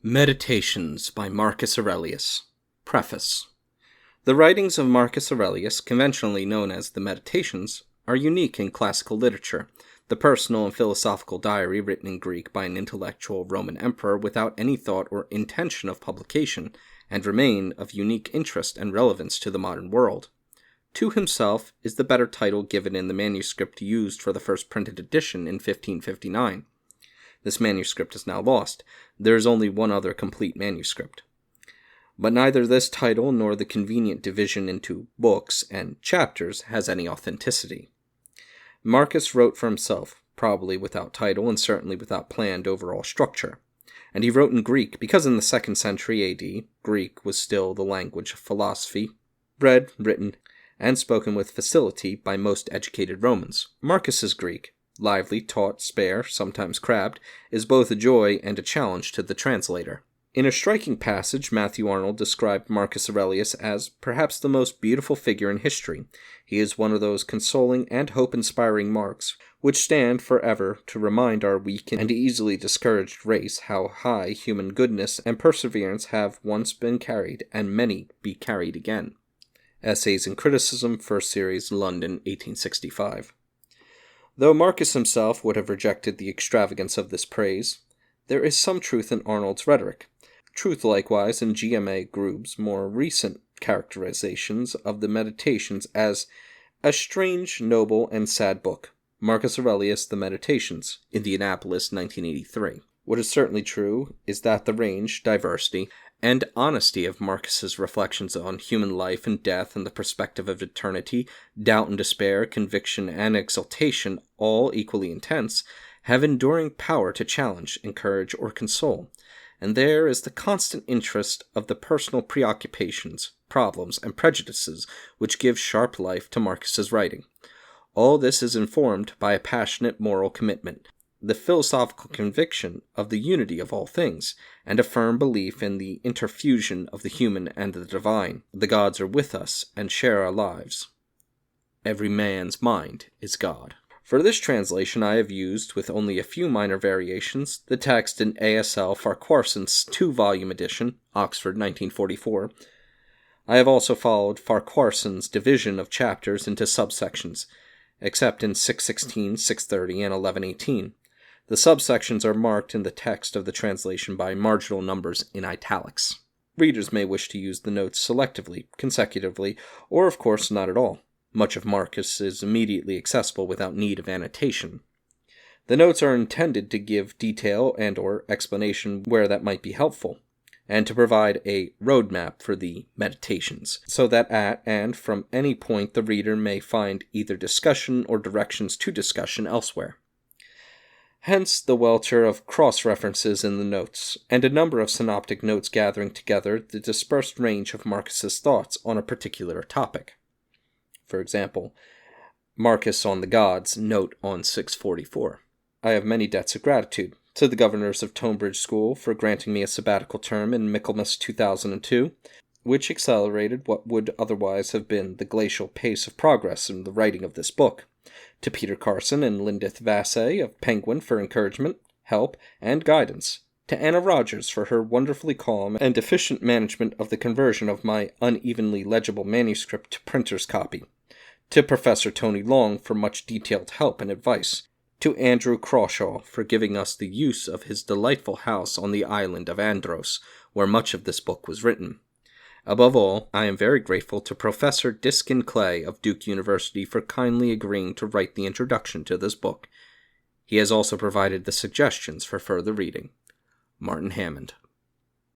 Meditations by Marcus Aurelius. Preface. The writings of Marcus Aurelius, conventionally known as the Meditations, are unique in classical literature, the personal and philosophical diary written in Greek by an intellectual Roman emperor without any thought or intention of publication, and remain of unique interest and relevance to the modern world. To himself is the better title given in the manuscript used for the first printed edition in 1559. This manuscript is now lost. There is only one other complete manuscript. But neither this title nor the convenient division into books and chapters has any authenticity. Marcus wrote for himself, probably without title and certainly without planned overall structure. And he wrote in Greek because in the 2nd century AD, Greek was still the language of philosophy, read, written, and spoken with facility by most educated Romans. Marcus's Greek, lively, taut, spare, sometimes crabbed, is both a joy and a challenge to the translator. In a striking passage, Matthew Arnold described Marcus Aurelius as perhaps the most beautiful figure in history. He is one of those consoling and hope-inspiring marks which stand forever to remind our weak and easily discouraged race how high human goodness and perseverance have once been carried, and many be carried again. Essays in Criticism, First Series, London, 1865. Though Marcus himself would have rejected the extravagance of this praise, there is some truth in Arnold's rhetoric. Truth likewise in G.M.A. Grube's more recent characterizations of the Meditations as a strange, noble, and sad book. Marcus Aurelius, The Meditations, Indianapolis, 1983. What is certainly true is that the range, diversity, and honesty of Marcus's reflections on human life and death and the perspective of eternity, doubt and despair, conviction and exultation, all equally intense, have enduring power to challenge, encourage, or console. And there is the constant interest of the personal preoccupations, problems, and prejudices which give sharp life to Marcus's writing. All this is informed by a passionate moral commitment, the philosophical conviction of the unity of all things, and a firm belief in the interfusion of the human and the divine. The gods are with us and share our lives. Every man's mind is God. For this translation I have used, with only a few minor variations, the text in A.S.L. Farquharson's 2-volume edition, Oxford, 1944. I have also followed Farquharson's division of chapters into subsections, except in 616, 630, and 1118. The subsections are marked in the text of the translation by marginal numbers in italics. Readers may wish to use the notes selectively, consecutively, or of course not at all. Much of Marcus is immediately accessible without need of annotation. The notes are intended to give detail and or explanation where that might be helpful, and to provide a roadmap for the Meditations, so that at and from any point the reader may find either discussion or directions to discussion elsewhere. Hence the welter of cross-references in the notes, and a number of synoptic notes gathering together the dispersed range of Marcus's thoughts on a particular topic. For example, Marcus on the Gods, note on 644. I have many debts of gratitude to the governors of Tonbridge School for granting me a sabbatical term in Michaelmas 2002, which accelerated what would otherwise have been the glacial pace of progress in the writing of this book. To Peter Carson and Lindith Vassay of Penguin for encouragement, help, and guidance. To Anna Rogers for her wonderfully calm and efficient management of the conversion of my unevenly legible manuscript to printer's copy. To Professor Tony Long for much detailed help and advice. To Andrew Crawshaw for giving us the use of his delightful house on the island of Andros, where much of this book was written. Above all, I am very grateful to Professor Diskin Clay of Duke University for kindly agreeing to write the introduction to this book. He has also provided the suggestions for further reading. Martin Hammond.